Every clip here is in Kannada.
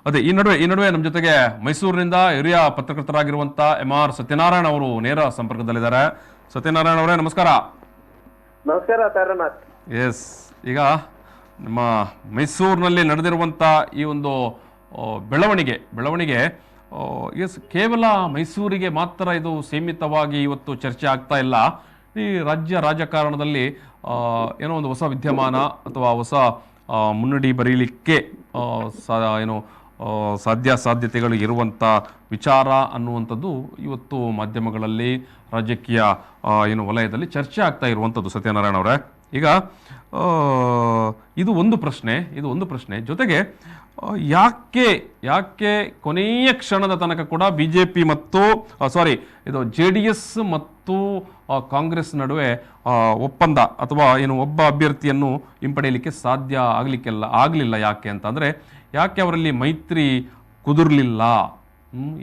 ಅದೇ ಈ ನಡುವೆ ನಮ್ಮ ಜೊತೆಗೆ ಮೈಸೂರಿನಿಂದ ಹಿರಿಯ ಪತ್ರಕರ್ತರಾಗಿರುವಂತ MR ಸತ್ಯನಾರಾಯಣ ಅವರು ನೇರ ಸಂಪರ್ಕದಲ್ಲಿದ್ದಾರೆ. ಸತ್ಯನಾರಾಯಣ ಅವರೇ ನಮಸ್ಕಾರ. ನಮಸ್ಕಾರ ತಾರನಾಥ್. ಎಸ್, ಈಗ ನಮ್ಮ ಮೈಸೂರಿನಲ್ಲಿ ನಡೆದಿರುವಂತ ಈ ಒಂದು ಬೆಳವಣಿಗೆ ಕೇವಲ ಮೈಸೂರಿಗೆ ಮಾತ್ರ ಇದು ಸೀಮಿತವಾಗಿ ಇವತ್ತು ಚರ್ಚೆ ಆಗ್ತಾ ಇಲ್ಲ. ಈ ರಾಜ್ಯ ರಾಜಕಾರಣದಲ್ಲಿ ಏನೋ ಒಂದು ಹೊಸ ವಿದ್ಯಮಾನ ಅಥವಾ ಹೊಸ ಮುನ್ನಡಿ ಬರೀಲಿಕ್ಕೆ ಸಾಧ್ಯತೆಗಳು ಇರುವಂಥ ವಿಚಾರ ಅನ್ನುವಂಥದ್ದು ಇವತ್ತು ಮಾಧ್ಯಮಗಳಲ್ಲಿ ರಾಜಕೀಯ ವಲಯದಲ್ಲಿ ಚರ್ಚೆ ಆಗ್ತಾ ಇರುವಂಥದ್ದು. ಸತ್ಯನಾರಾಯಣ ಅವರೇ, ಈಗ ಇದು ಒಂದು ಪ್ರಶ್ನೆ ಜೊತೆಗೆ ಯಾಕೆ ಕೊನೆಯ ಕ್ಷಣದ ತನಕ ಕೂಡ BJP ಮತ್ತು JDS ಮತ್ತು ಕಾಂಗ್ರೆಸ್ ನಡುವೆ ಒಪ್ಪಂದ ಅಥವಾ ಒಬ್ಬ ಅಭ್ಯರ್ಥಿಯನ್ನು ಹಿಂಪಡೆಯಲಿಕ್ಕೆ ಸಾಧ್ಯ ಆಗಲಿಲ್ಲ ಯಾಕೆ ಅಂತಂದ್ರೆ ಯಾಕೆ ಅವರಲ್ಲಿ ಮೈತ್ರಿ ಕುದುರ್ಲಿಲ್ಲ?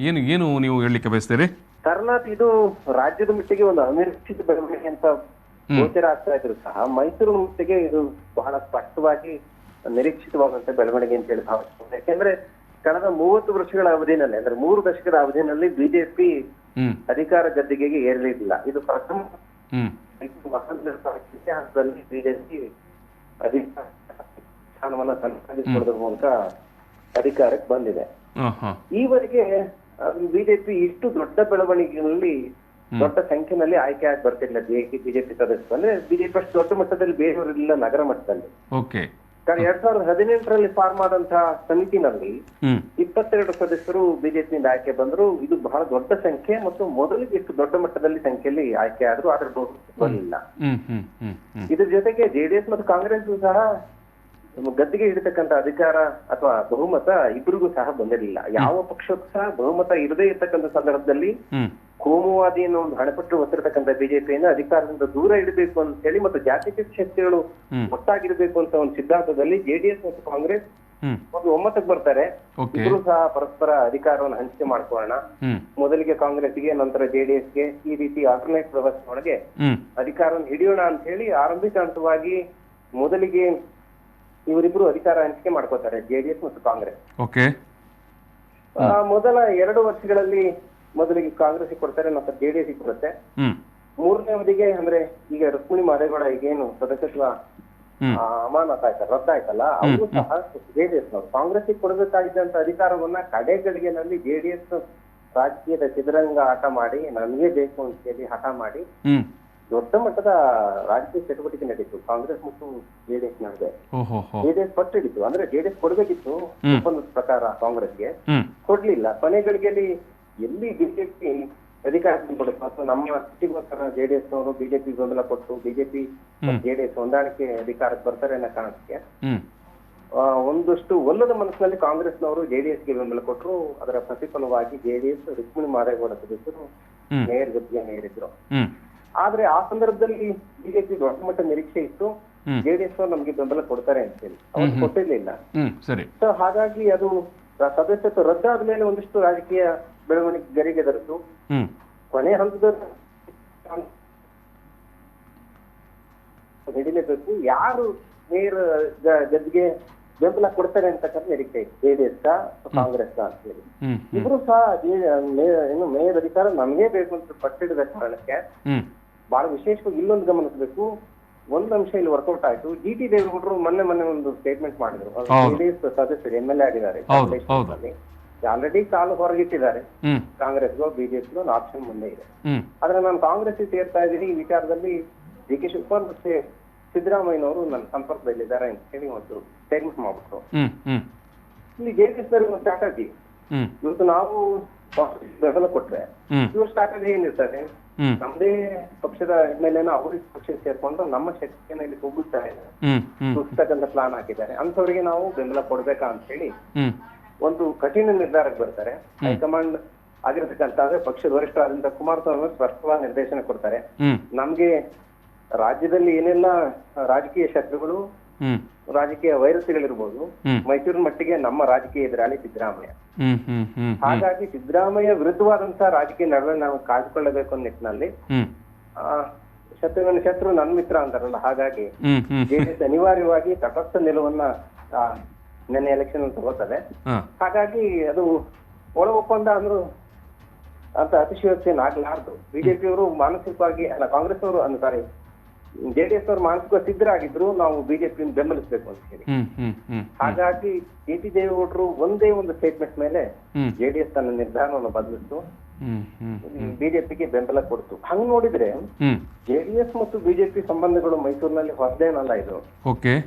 ಏನು ನೀವು ಹೇಳಲಿಕ್ಕೆ ಬಯಸ್ತೀರಿ? ಕರ್ನಾಟಕ ಇದು ರಾಜ್ಯದ ಮಟ್ಟಿಗೆ ಒಂದು ಅನಿರೀಕ್ಷಿತ ಬೆಳವಣಿಗೆ ಅಂತ ಗೋಚರ ಆಗ್ತಾ ಇದ್ರು ಸಹ ಮೈಸೂರು ಮಟ್ಟಿಗೆ ಇದು ಬಹಳ ಸ್ಪಷ್ಟವಾಗಿ ನಿರೀಕ್ಷಿತವಾದಂತ ಬೆಳವಣಿಗೆ ಅಂತ ಹೇಳಿ ಭಾವಿಸ್ತಾರೆ. ಯಾಕೆಂದ್ರೆ ಕಳೆದ 30 ವರ್ಷಗಳ ಅವಧಿನಲ್ಲಿ ಅಂದ್ರೆ 3 ದಶಕದ ಅವಧಿನಲ್ಲಿ BJP ಅಧಿಕಾರ ಗದ್ದಿಗೆಗೆ ಏರಲಿಲ್ಲ. ಇದು ಪ್ರಥಮ ಇತಿಹಾಸದಲ್ಲಿ BJP ಅಧಿಕಾರ ಸ್ಥಾನವನ್ನ ತನ್ನದಾಗಿಸಿಕೊಳ್ಳುವ ಮೂಲಕ ಅಧಿಕಾರಕ್ಕೆ ಬಂದಿದೆ. ಈವರೆಗೆ BJP ಇಷ್ಟು ದೊಡ್ಡ ಬೆಳವಣಿಗೆಯಲ್ಲಿ ದೊಡ್ಡ ಸಂಖ್ಯೆಯಲ್ಲಿ ಆಯ್ಕೆ ಆಗಿ ಬರ್ತಿಲ್ಲ BJP ಸದಸ್ಯರು. ಅಂದ್ರೆ BJP ಅಷ್ಟು ದೊಡ್ಡ ಮಟ್ಟದಲ್ಲಿ ಬೇರೆಯವರಿಲ್ಲ ನಗರ ಮಟ್ಟದಲ್ಲಿ. 2018ರಲ್ಲಿ ಫಾರ್ಮ್ ಆದಂತಹ ಸಮಿತಿನಲ್ಲಿ 22 ಸದಸ್ಯರು BJP ಆಯ್ಕೆ ಬಂದ್ರು. ಇದು ಬಹಳ ದೊಡ್ಡ ಸಂಖ್ಯೆ ಮತ್ತು ಮೊದಲಿಗೆ ಇಷ್ಟು ದೊಡ್ಡ ಮಟ್ಟದಲ್ಲಿ ಸಂಖ್ಯೆಯಲ್ಲಿ ಆಯ್ಕೆ ಆದ್ರೂ ಆದ್ರೆ ಬರಲಿಲ್ಲ. ಇದ್ರ ಜೊತೆಗೆ JDS ಮತ್ತು ಕಾಂಗ್ರೆಸ್ ಸಹ ಗದ್ದಿಗೆ ಹಿಡಿತಕ್ಕಂತ ಅಧಿಕಾರ ಅಥವಾ ಬಹುಮತ ಇಬ್ಬರಿಗೂ ಸಹ ಬಂದಿರಲಿಲ್ಲ. ಯಾವ ಪಕ್ಷಕ್ಕೂ ಸಹ ಬಹುಮತ ಇರದೇ ಇರ್ತಕ್ಕಂಥ ಸಂದರ್ಭದಲ್ಲಿ ಕೋಮುವಾದಿಯನ್ನು ಒಂದು ಹಣಪಟ್ಟು ಹೊತ್ತಿರತಕ್ಕಂಥ BJPಯನ್ನು ಅಧಿಕಾರದಿಂದ ದೂರ ಇಡಬೇಕು ಅಂತ ಹೇಳಿ ಮತ್ತು ಜಾತ್ಯತೀತ ಶಕ್ತಿಗಳು ಒಟ್ಟಾಗಿರ್ಬೇಕು ಅಂತ ಒಂದು ಸಿದ್ಧಾಂತದಲ್ಲಿ JDS ಮತ್ತು ಕಾಂಗ್ರೆಸ್ ಒಂದು ಒಮ್ಮತಕ್ಕೆ ಬರ್ತಾರೆ. ಇಬ್ಬರು ಸಹ ಪರಸ್ಪರ ಅಧಿಕಾರವನ್ನು ಹಂಚಿಕೆ ಮಾಡ್ಕೊಳ್ಳೋಣ, ಮೊದಲಿಗೆ ಕಾಂಗ್ರೆಸ್ಗೆ ನಂತರ JDSಗೆ ಈ ರೀತಿ ಆಲ್ಟರ್ನೇಟ್ ವ್ಯವಸ್ಥೆ ಒಳಗೆ ಅಧಿಕಾರವನ್ನು ಹಿಡಿಯೋಣ ಅಂತ ಹೇಳಿ ಆರಂಭಿಕ ಹಂತವಾಗಿ ಮೊದಲಿಗೆ ಇವರಿಬ್ರು ಅಧಿಕಾರ ಹಂಚಿಕೆ ಮಾಡ್ಕೋತಾರೆ JDS ಮತ್ತು ಕಾಂಗ್ರೆಸ್. ಮೊದಲ 2 ವರ್ಷಗಳಲ್ಲಿ ಮೊದಲಿಗೆ ಕಾಂಗ್ರೆಸ್ ಕೊಡ್ತಾರೆ, ನಂತರ JDS ಕೊಡುತ್ತೆ. 3ನೇ ಅವಧಿಗೆ ಅಂದ್ರೆ ಈಗ ರುಕ್ಮಿಣಿ ಮಾದೇಗೌಡ ಈಗೇನು ಸದಸ್ಯತ್ವ ಅಮಾನತ್ ಆಯ್ತಲ್ಲ, ರದ್ದಾಯ್ತಲ್ಲ, ಅವರು ಸಹ JDS ನವರು ಕಾಂಗ್ರೆಸ್ ಕೊಡಬೇಕಾಗಿದ್ದಂತ ಅಧಿಕಾರವನ್ನ ಕಡೆ ಗಳಿಗೆನಲ್ಲಿ JDS ರಾಜಕೀಯದ ಚದುರಂಗ ಆಟ ಮಾಡಿ ನಮಗೆ ಬೇಕು ಅಂತ ಹೇಳಿ ಹಠ ಮಾಡಿ ದೊಡ್ಡ ಮಟ್ಟದ ರಾಜಕೀಯ ಚಟುವಟಿಕೆ ನಡೀತು ಕಾಂಗ್ರೆಸ್ ಮತ್ತು JDS ನಡುವೆ. JDS ಪಟ್ಟು ಹಿಡಿತು, ಅಂದ್ರೆ JDS ಕೊಡ್ಬೇಕಿತ್ತು ಒಪ್ಪಂದದ ಪ್ರಕಾರ ಕಾಂಗ್ರೆಸ್ಗೆ, ಕೊಡ್ಲಿಲ್ಲ. ಕೊನೆಗಳಿಗೆಯಲ್ಲಿ ಎಲ್ಲಿ BJP ಅಧಿಕಾರ ಕೊಡುತ್ತೆ ಮತ್ತು ನಮ್ಮ ಸ್ಥಿತಿಗೋಸ್ಕರ JDS ನವರು BJP ಬೆಂಬಲ ಕೊಟ್ಟು BJP JDS ಹೊಂದಾಣಿಕೆ ಅಧಿಕಾರಕ್ಕೆ ಬರ್ತಾರೆ ಅನ್ನೋ ಕಾರಣಕ್ಕೆ ಒಂದಷ್ಟು ಒಲ್ಲದ ಮನಸ್ಸಿನಲ್ಲಿ ಕಾಂಗ್ರೆಸ್ನವರು JDSಗೆ ಬೆಂಬಲ ಕೊಟ್ಟರು. ಅದರ ಪ್ರತಿಫಲವಾಗಿ JDS ರುಕ್ಮಿಣಿ ಮಾದೇಗೌಡ ಸದಸ್ಯರು ಮೇಯರ್ ಗದ್ದಿಗೆ ಏರಿದ್ರು. ಆದ್ರೆ ಆ ಸಂದರ್ಭದಲ್ಲಿ BJP ದೊಡ್ಡ ಮಟ್ಟ ನಿರೀಕ್ಷೆ ಇತ್ತು, JDS ನಮ್ಗೆ ಬೆಂಬಲ ಕೊಡ್ತಾರೆ ಅಂತ ಹೇಳಿ. ಅವ್ರು ಕೊಟ್ಟಿರ್ಲಿಲ್ಲ. ಸೊ ಹಾಗಾಗಿ ಅದು ಸದಸ್ಯತ್ವ ರದ್ದಾದ ಮೇಲೆ ಒಂದಿಷ್ಟು ರಾಜಕೀಯ ಬೆಳವಣಿಗೆ ಗರಿಗೆದರಿತು. ಕೊನೆ ಹಂತದಲ್ಲಿ ಹಿಡಿಲೇಬೇಕು, ಯಾರು ಮೇಯರ್ ಗದ್ದಿಗೆ ಬೆಂಬಲ ಕೊಡ್ತಾರೆ ಅಂತಕ್ಕಂಥ ನಿರೀಕ್ಷೆ ಇತ್ತು, JDS ಕಾಂಗ್ರೆಸ್ ಅಂತ ಹೇಳಿ. ಇಬ್ರು ಸಹ ಏನು ಮೇಯರ್ ಅಧಿಕಾರ ನಮ್ಗೆ ಬೇಕು ಅಂತ ಪಟ್ಟಿಡಿದ ಕಾರಣಕ್ಕೆ ಬಹಳ ವಿಶೇಷವಾಗಿ ಇಲ್ಲೊಂದು ಗಮನಿಸಬೇಕು, ಒಂದು ಅಂಶ ಇಲ್ಲಿ ವರ್ಕೌಟ್ ಆಯ್ತು. GT ದೇವೇಗೌಡರು ಮೊನ್ನೆ ಒಂದು ಸ್ಟೇಟ್ಮೆಂಟ್ ಮಾಡಿದ್ರು. JDS ಸದಸ್ಯರು MLA ಆಗಿದ್ದಾರೆ, ಆಲ್ರೆಡಿ ಕಾಲು ಹೊರಗಿಟ್ಟಿದ್ದಾರೆ. ಕಾಂಗ್ರೆಸ್ಗೋ BJPಗೋ ಒಂದು ಆಪ್ಷನ್ ಮುಂದೆ ಇದೆ. ಆದ್ರೆ ನಾನು ಕಾಂಗ್ರೆಸ್ ಸೇರ್ತಾ ಇದ್ದೀನಿ ಈ ವಿಚಾರದಲ್ಲಿ DK ಶಿವಕುಮಾರ್ ಮತ್ತೆ ಸಿದ್ದರಾಮಯ್ಯನವರು ನನ್ನ ಸಂಪರ್ಕದಲ್ಲಿದ್ದಾರೆ ಅಂತ ಹೇಳಿ ಒಂದು ಸ್ಟೇಟ್ಮೆಂಟ್ ಮಾಡ್ಬಿಟ್ರು. ಇಲ್ಲಿ JDS ಒಂದು ಸ್ಟ್ರಾಟಜಿ, ಇವತ್ತು ನಾವು ಬೆಂಬಲ ಕೊಟ್ರೆ ಇವ್ರ ಸ್ಟ್ರಾಟಜಿ ಏನಿರ್ತಾರೆ, ನಮ್ದೇ ಪಕ್ಷದ MLA ಅವ್ರಿಗೆ ಪಕ್ಷ ಸೇರ್ಕೊಂಡು ನಮ್ಮ ಶಕ್ತಿಯನ್ನ ಇಲ್ಲಿ ಕುಗ್ಗುತ್ತಾ ಇದೆ ಪ್ಲಾನ್ ಹಾಕಿದ್ದಾರೆ. ಅಂತವ್ರಿಗೆ ನಾವು ಬೆಂಬಲ ಕೊಡ್ಬೇಕಾ ಅಂತ ಹೇಳಿ ಒಂದು ಕಠಿಣ ನಿರ್ಧಾರಕ್ಕೆ ಬರ್ತಾರೆ. ಹೈಕಮಾಂಡ್ ಆಗಿರತಕ್ಕಂತ ಪಕ್ಷದ ವರಿಷ್ಠರಾದಂತ ಕುಮಾರಸ್ವಾಮಿ ಸ್ಪಷ್ಟವಾದ ನಿರ್ದೇಶನ ಕೊಡ್ತಾರೆ. ನಮ್ಗೆ ರಾಜ್ಯದಲ್ಲಿ ಏನೆಲ್ಲ ರಾಜಕೀಯ ಶತ್ರುಗಳು, ರಾಜಕೀಯ ವೈರಸ್ಗಳಿರ್ಬೋದು, ಮೈಸೂರಿನ ಮಟ್ಟಿಗೆ ನಮ್ಮ ರಾಜಕೀಯ ಎದುರಾಳಿ ಸಿದ್ದರಾಮಯ್ಯ. ಹಾಗಾಗಿ ಸಿದ್ದರಾಮಯ್ಯ ವಿರುದ್ಧವಾದಂತಹ ರಾಜಕೀಯ ನಡುವೆ ನಾವು ಕಾಯ್ದುಕೊಳ್ಳಬೇಕು ಅನ್ನೋ ನಿಟ್ಟಿನಲ್ಲಿ ಶತ್ರುವಿನ ಶತ್ರು ನನ್ನ ಮಿತ್ರ ಅಂತಾರಲ್ಲ, ಹಾಗಾಗಿ JDS ಅನಿವಾರ್ಯವಾಗಿ ತಟಸ್ಥ ನಿಲುವನ್ನ ನೆನ್ನೆ ಎಲೆಕ್ಷನ್ ತಗೋತಾರೆ. ಹಾ ಹಾಗಾಗಿ ಅದು ಒಳ ಒಪ್ಪಂದ ಅಂದ್ರು ಅಂತ ಅತಿಶಯೋಕ್ತಿ ಆಗ್ಲಾರ್ದು. ಬಿಜೆಪಿ ಅವರು ಮಾನಸಿಕವಾಗಿ ಅಲ್ಲ, ಕಾಂಗ್ರೆಸ್ ಅವರು ಸಾರಿ ಜೆಡಿಎಸ್ ಅವರು ಮಾನಸಿಕ ಸಿದ್ಧರಾಗಿದ್ರು ನಾವು ಬಿಜೆಪಿ ಬೆಂಬಲಿಸಬೇಕು ಅಂತ ಹೇಳಿ. ಹಾಗಾಗಿ ಟಿ ದೇವೇಗೌಡರು ಒಂದೇ ಒಂದು ಸ್ಟೇಟ್ಮೆಂಟ್ ಮೇಲೆ ಜೆಡಿಎಸ್ ತನ್ನ ನಿರ್ಧಾರವನ್ನು ಬದಲಿಸಿತು, ಬಿಜೆಪಿಗೆ ಬೆಂಬಲ ಕೊಡ್ತು. ಹಂಗ್ ನೋಡಿದ್ರೆ ಜೆಡಿಎಸ್ ಮತ್ತು ಬಿಜೆಪಿ ಸಂಬಂಧಗಳು ಮೈಸೂರಿನಲ್ಲಿ ಹೊಸದೇನಲ್ಲ ಇದು.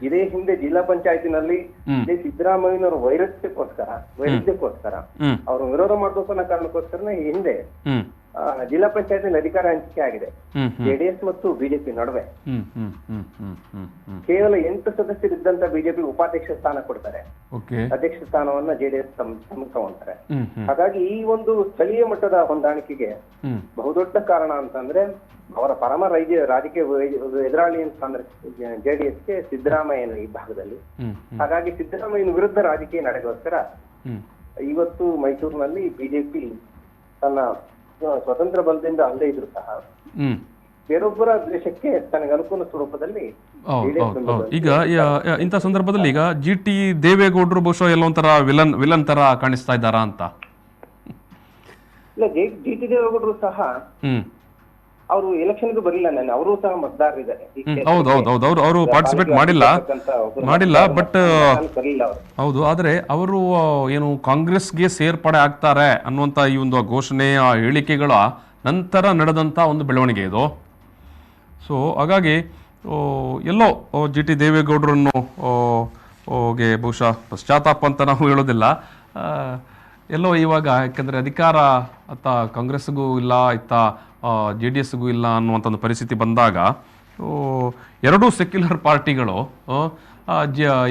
ಇದೇ ಹಿಂದೆ ಜಿಲ್ಲಾ ಪಂಚಾಯತಿನಲ್ಲಿ ಸಿದ್ದರಾಮಯ್ಯನವರ ವೈರುಧ್ಯಕ್ಕೋಸ್ಕರ ಅವರು ವಿರೋಧ ಮಾಡಬೇಕು ಅನ್ನೋ ಕಾರಣಕ್ಕೋಸ್ಕರನೇ ಹಿಂದೆ ಜಿಲ್ಲಾ ಪಂಚಾಯತ್ ಅಧಿಕಾರ ಹಂಚಿಕೆ ಆಗಿದೆ ಜೆಡಿಎಸ್ ಮತ್ತು ಬಿಜೆಪಿ ನಡುವೆ. ಕೇವಲ 8 ಸದಸ್ಯರಿದ್ದಂತ ಬಿಜೆಪಿ ಉಪಾಧ್ಯಕ್ಷ ಸ್ಥಾನ ಕೊಡ್ತಾರೆ, ಅಧ್ಯಕ್ಷ ಸ್ಥಾನವನ್ನ ಜೆಡಿಎಸ್ ತಗೊಂತಾರೆ. ಹಾಗಾಗಿ ಈ ಒಂದು ಸ್ಥಳೀಯ ಮಟ್ಟದ ಹೊಂದಾಣಿಕೆಗೆ ಬಹುದೊಡ್ಡ ಕಾರಣ ಅಂತಂದ್ರೆ ಅವರ ಪರಮ ರಾಜಕೀಯ ಎದುರಾಳಿ ಅಂತಂದ್ರೆ ಜೆಡಿಎಸ್ಗೆ ಸಿದ್ದರಾಮಯ್ಯನ ಈ ಭಾಗದಲ್ಲಿ. ಹಾಗಾಗಿ ಸಿದ್ದರಾಮಯ್ಯನ ವಿರುದ್ಧ ರಾಜಕೀಯ ನಡೆಗೋಸ್ಕರ ಇವತ್ತು ಮೈಸೂರಿನಲ್ಲಿ ಬಿಜೆಪಿ ತನ್ನ ಸ್ವತಂತ್ರ ಬಲದಿಂದ ಅಲ್ಲದೆ ಇದ್ರು ಸಹ ಬೇರೊಬ್ಬರ ದೇಶಕ್ಕೆ ತನಗೆ ಅನುಕೂಲ ಸ್ವರೂಪದಲ್ಲಿ ಈಗ ಇಂಥ ಸಂದರ್ಭದಲ್ಲಿ ಈಗ GT ದೇವೇಗೌಡರು ಬಹುಶಃ ಎಲ್ಲೋ ಒಂಥರ ವಿಲನ್ ತರ ಕಾಣಿಸ್ತಾ ಇದ್ದಾರಾ ಅಂತ. ಇಲ್ಲ, GT ದೇವೇಗೌಡರು ಸಹ ಅವರು ಎಲೆಕ್ಷನ್ಗೂ ಬರಲಿಲ್ಲ. ನಾನು ಅವರು ಸಹ ಮತದಾರರಿದ್ದಾರೆ. ಅವರು ಪಾರ್ಟಿಸಿಪೇಟ್ ಮಾಡಿಲ್ಲ ಬಟ್ ಹೌದು. ಆದ್ರೆ ಅವರು ಏನು ಕಾಂಗ್ರೆಸ್ಗೆ ಸೇರ್ಪಡೆ ಆಗ್ತಾರೆ ಅನ್ನುವಂತ ಈ ಒಂದು ಘೋಷಣೆಯ ಹೇಳಿಕೆಗಳ ನಂತರ ನಡೆದಂತ ಒಂದು ಬೆಳವಣಿಗೆ ಇದು. ಸೊ ಹಾಗಾಗಿ ಎಲ್ಲೋ GT ದೇವೇಗೌಡರನ್ನು ಬಹುಶಃ ಪಶ್ಚಾತ್ತಾಪ ಅಂತ ನಾವು ಹೇಳೋದಿಲ್ಲ, ಎಲ್ಲೋ ಇವಾಗ ಯಾಕಂದ್ರೆ ಅಧಿಕಾರ ಅತ್ತ ಕಾಂಗ್ರೆಸ್ಗೂ ಇಲ್ಲ ಇತ್ತ JDSಗೂ ಇಲ್ಲ ಅನ್ನುವಂಥ ಒಂದು ಪರಿಸ್ಥಿತಿ ಬಂದಾಗ ಎರಡೂ ಸೆಕ್ಯುಲರ್ ಪಾರ್ಟಿಗಳು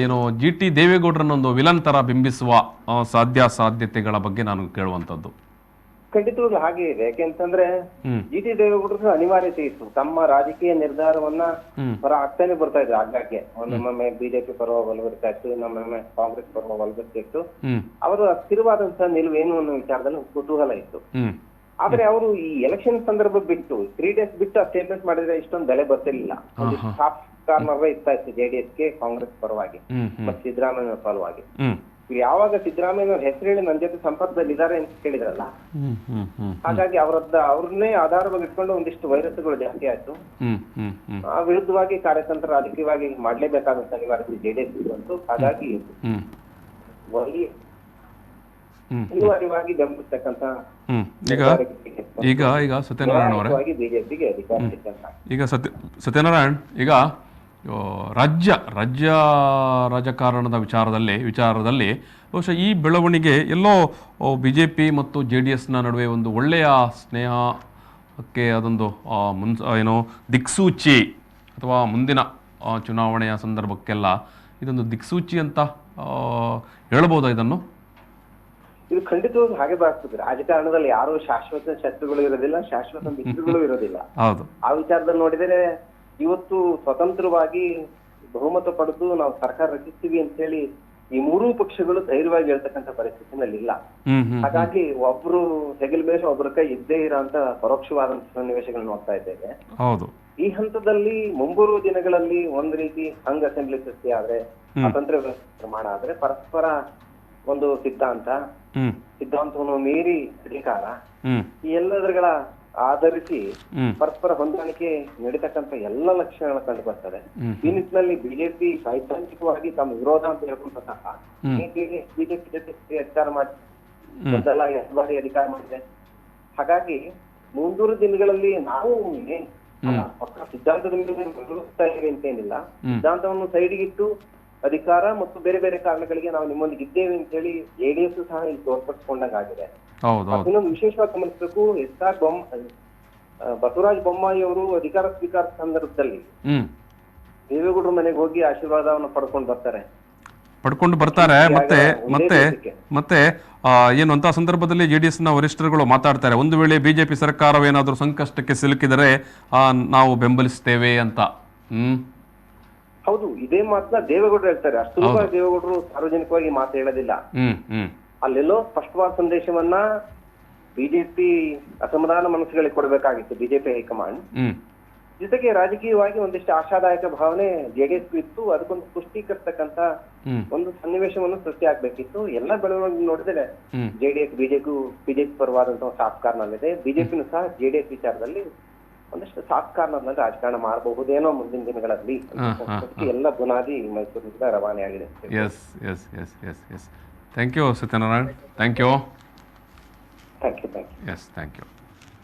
ಏನು GT ದೇವೇಗೌಡರನ್ನೊಂದು ವಿಲನ್ ತರ ಬಿಂಬಿಸುವ ಸಾಧ್ಯತೆಗಳ ಬಗ್ಗೆ ನಾನು ಕೇಳುವಂಥದ್ದು. ಖಂಡಿತವಾಗ್ಲೂ ಹಾಗೆ ಇದೆ. ಯಾಕೆಂತಂದ್ರೆ GT ದೇವೇಗೌಡರು ಅನಿವಾರ್ಯತೆ ಇತ್ತು, ತಮ್ಮ ರಾಜಕೀಯ ನಿರ್ಧಾರವನ್ನ ಹೊರ ಆಗ್ತಾನೆ ಬರ್ತಾ ಇದ್ರು. ಆಗಾಗ್ಗೆ ಒಮ್ಮೊಮ್ಮೆ ಬಿಜೆಪಿ ಪರವ ಒಲವು ಬರ್ತಾ ಇತ್ತು, ಇನ್ನೊಮ್ಮೆ ಕಾಂಗ್ರೆಸ್ ಪರವ ಒಲವು ಬರ್ತಾ ಇತ್ತು. ಅವರು ಸ್ಥಿರವಾದಂತಹ ನಿಲುವು ಏನು ಅನ್ನೋ ವಿಚಾರದಲ್ಲಿ ಕುತೂಹಲ ಇತ್ತು. ಆದ್ರೆ ಅವರು ಈ ಎಲೆಕ್ಷನ್ ಸಂದರ್ಭ ಬಿಟ್ಟು 3 ಡೇಸ್ ಬಿಟ್ಟು ಆ ಸ್ಟೇಟ್ಮೆಂಟ್ ಮಾಡಿದ್ರೆ ಇಷ್ಟೊಂದು ಬೆಲೆ ಬರ್ತಿರ್ಲಿಲ್ಲ. ಟಾಪ್ ಕಾರ್ನರ್ ಇರ್ತಾ ಇತ್ತು ಜೆಡಿಎಸ್ಗೆ ಕಾಂಗ್ರೆಸ್ ಪರವಾಗಿ ಮತ್ತೆ ಸಿದ್ದರಾಮಯ್ಯ ಪರವಾಗಿ. ಯಾವಾಗ ಸಿದ್ದರಾಮಯ್ಯ ಹೆಸರು ಹೇಳಿ ನನ್ನ ಜೊತೆ ಸಂಪರ್ಕದಲ್ಲಿ ಇದ್ದಾರೆ ಅಂತ ಕೇಳಿದ್ರಲ್ಲ, ಹಾಗಾಗಿ ಅವ್ರನ್ನೇ ಆಧಾರವಾಗಿ ಇಟ್ಕೊಂಡು ಒಂದಿಷ್ಟು ವೈರಸ್ಗಳು ಜಾಸ್ತಿ ಆಯ್ತು. ಆ ವಿರುದ್ಧವಾಗಿ ಕಾರ್ಯತಂತ್ರ ರಾಜಕೀಯವಾಗಿ ಮಾಡ್ಲೇಬೇಕಾದಂತ ಅನಿವಾರ್ಯತೆ ಜೆಡಿಎಸ್ ಬಂತು. ಹಾಗಾಗಿ ಅನಿವಾರ್ಯವಾಗಿ ಬೆಂಬಲಿಸ್ತಕ್ಕಂತ ಈಗ ಸತ್ಯನಾರಾಯಣ ಅವರೇ, ಈಗ ಸತ್ಯನಾರಾಯಣ್ ಈಗ ರಾಜ್ಯ ರಾಜಕಾರಣದ ವಿಚಾರದಲ್ಲಿ ಬಹುಶಃ ಈ ಬೆಳವಣಿಗೆ ಎಲ್ಲೋ BJP ಮತ್ತು JDSನ ನಡುವೆ ಒಂದು ಒಳ್ಳೆಯ ಸ್ನೇಹಕ್ಕೆ ಅದೊಂದು ಏನೋ ದಿಕ್ಸೂಚಿ ಅಥವಾ ಮುಂದಿನ ಚುನಾವಣೆಯ ಸಂದರ್ಭಕ್ಕೆಲ್ಲ ಇದೊಂದು ದಿಕ್ಸೂಚಿ ಅಂತ ಹೇಳ್ಬೋದಾ ಇದನ್ನು? ಇದು ಖಂಡಿತವಾಗಿ ಹಾಗೆ ಬರ್ತದೆ. ರಾಜಕಾರಣದಲ್ಲಿ ಯಾರು ಶಾಶ್ವತ ಶತ್ರುಗಳು ಇರೋದಿಲ್ಲ, ಶಾಶ್ವತ ಮಿತ್ರಗಳು ಇರೋದಿಲ್ಲ. ಆ ವಿಚಾರದಲ್ಲಿ ನೋಡಿದರೆ ಇವತ್ತು ಸ್ವತಂತ್ರವಾಗಿ ಬಹುಮತ ಪಡೆದು ನಾವು ಸರ್ಕಾರ ರಚಿಸ್ತೀವಿ ಅಂತ ಹೇಳಿ ಈ ಮೂರೂ ಪಕ್ಷಗಳು ಧೈರ್ಯವಾಗಿ ಹೇಳ್ತಕ್ಕಂಥ ಪರಿಸ್ಥಿತಿನಲ್ಲಿ ಇಲ್ಲ. ಹಾಗಾಗಿ ಒಬ್ರು ಹೆಗಲ ಮೇಲೆ ಒಬ್ಬರ ಕೈ ಇದ್ದೇ ಇರೋಂತ ಪರೋಕ್ಷವಾದಂತ ಸನ್ನಿವೇಶಗಳನ್ನ ನೋಡ್ತಾ ಇದ್ದೇವೆ. ಈ ಹಂತದಲ್ಲಿ ಮುಂಬರುವ ದಿನಗಳಲ್ಲಿ ಒಂದ್ ರೀತಿ ಹಂಗ್ ಅಸೆಂಬ್ಲಿ ಸೃಷ್ಟಿ ಆದ್ರೆ, ಸ್ವತಂತ್ರ ಪ್ರಮಾಣ ಆದ್ರೆ, ಪರಸ್ಪರ ಒಂದು ಸಿದ್ಧಾಂತವನ್ನು ಮೀರಿ ಅಧಿಕಾರ, ಈ ಎಲ್ಲದರ ಆಧರಿಸಿ ಪರಸ್ಪರ ಹೊಂದಾಣಿಕೆ ನಡೀತಕ್ಕಂಥ ಎಲ್ಲ ಲಕ್ಷಣಗಳು ಕಂಡು ಬರ್ತದೆ. ಈ ನಿಟ್ಟಿನಲ್ಲಿ ಬಿಜೆಪಿ ಸೈದ್ಧಾಂತಿಕವಾಗಿ ತಮ್ಮ ವಿರೋಧ ಅಂತ ಹೇಳ್ಕೊಂಡಂತಹ ಬಿಜೆಪಿ ಜೊತೆ ಅಧಿಕಾರ ಮಾಡಿ ಬಾರಿ ಅಧಿಕಾರ ಮಾಡಿದೆ. ಹಾಗಾಗಿ ಮುಂದೂರು ದಿನಗಳಲ್ಲಿ ನಾವು ಸಿದ್ಧಾಂತದ ಮೇಲೆ ವಿರೋಧಿಸ್ತಾ ಇದ್ದೇವೆ ಅಂತೇನಿಲ್ಲ, ಸಿದ್ಧಾಂತವನ್ನು ಸೈಡಿಗಿಟ್ಟು ಅಧಿಕಾರ ಮತ್ತು ಬೇರೆ ಬೇರೆ ಕಾರಣಗಳಿಗೆ ನಾವು ನಿಮ್ಮೊಂದಿಗೆ ಇದ್ದೇವೆ ಅಂತ ಹೇಳಿ JDS ಸಹ ಇಲ್ಲಿ ತೋರ್ಪಡಿಸಿಕೊಂಡಂಗಾಗಿದೆ. ಇನ್ನೊಂದು ವಿಶೇಷವಾಗಿ ಗಮನಿಸಬೇಕು, ಬಸವರಾಜ ಬೊಮ್ಮಾಯಿ ಅವರು ಅಧಿಕಾರ ಸ್ವೀಕಾರ ಸಂದರ್ಭದಲ್ಲಿ ದೇವೇಗೌಡರ ಮನೆಗೆ ಹೋಗಿ ಆಶೀರ್ವಾದವನ್ನು ಪಡ್ಕೊಂಡು ಬರ್ತಾರೆ. ಮತ್ತೆ ಏನು ಅಂತ ಸಂದರ್ಭದಲ್ಲಿ JDSನ ವರಿಷ್ಠರುಗಳು ಮಾತಾಡ್ತಾರೆ, ಒಂದು ವೇಳೆ BJP ಸರ್ಕಾರವೇನಾದ್ರೂ ಸಂಕಷ್ಟಕ್ಕೆ ಸಿಲುಕಿದರೆ ನಾವು ಬೆಂಬಲಿಸ್ತೇವೆ ಅಂತ. ಹೌದು, ಇದೇ ಮಾತನ್ನ ದೇವೇಗೌಡರು ಹೇಳ್ತಾರೆ. ಅಷ್ಟು ಸುಲಭ ದೇವೇಗೌಡರು ಸಾರ್ವಜನಿಕವಾಗಿ ಮಾತು ಹೇಳೋದಿಲ್ಲ. ಅಲ್ಲೆಲ್ಲೋ ಸ್ಪಷ್ಟವಾದ ಸಂದೇಶವನ್ನ ಬಿಜೆಪಿ ಅಸಮಾಧಾನ ಮನಸ್ಸುಗಳಿಗೆ ಕೊಡಬೇಕಾಗಿತ್ತು ಬಿಜೆಪಿ ಹೈಕಮಾಂಡ್. ಜೊತೆಗೆ ರಾಜಕೀಯವಾಗಿ ಒಂದಿಷ್ಟು ಆಶಾದಾಯಕ ಭಾವನೆ ಜೆಡಿಎಸ್ ಇತ್ತು, ಅದಕ್ಕೊಂದು ಪುಷ್ಟೀಕರಿಸ್ತಕ್ಕಂತ ಒಂದು ಸನ್ನಿವೇಶವನ್ನು ಸೃಷ್ಟಿ ಆಗ್ಬೇಕಿತ್ತು. ಎಲ್ಲ ಬೆಳವಣಿಗೆ ನೋಡಿದ್ರೆ ಜೆಡಿಎಸ್ ಬಿಜೆಪಿ ಪರವಾದಂತಹ ಸಾಫ್ಟ್ ಕಾರ್ನರ್ ಇದೆ. ಬಿಜೆಪಿನೂ ಸಹ ಜೆಡಿಎಸ್ ವಿಚಾರದಲ್ಲಿ ಒಂದಿಷ್ಟು ಸಾಫ್ಟ್ ಕಾರ್ನರ್ನಲ್ಲಿ ರಾಜಕಾರಣ ಮಾಡಬಹುದೇನೋ ಮುಂದಿನ ದಿನಗಳಲ್ಲಿ. ಎಲ್ಲ ಬುನಾದಿ ಮೈಸೂರಿನಿಂದ ರವಾನೆ ಆಗಿದೆ. Yes yes yes yes yes thank you Satyanarayan. Thank you. Thank you. Yes thank you.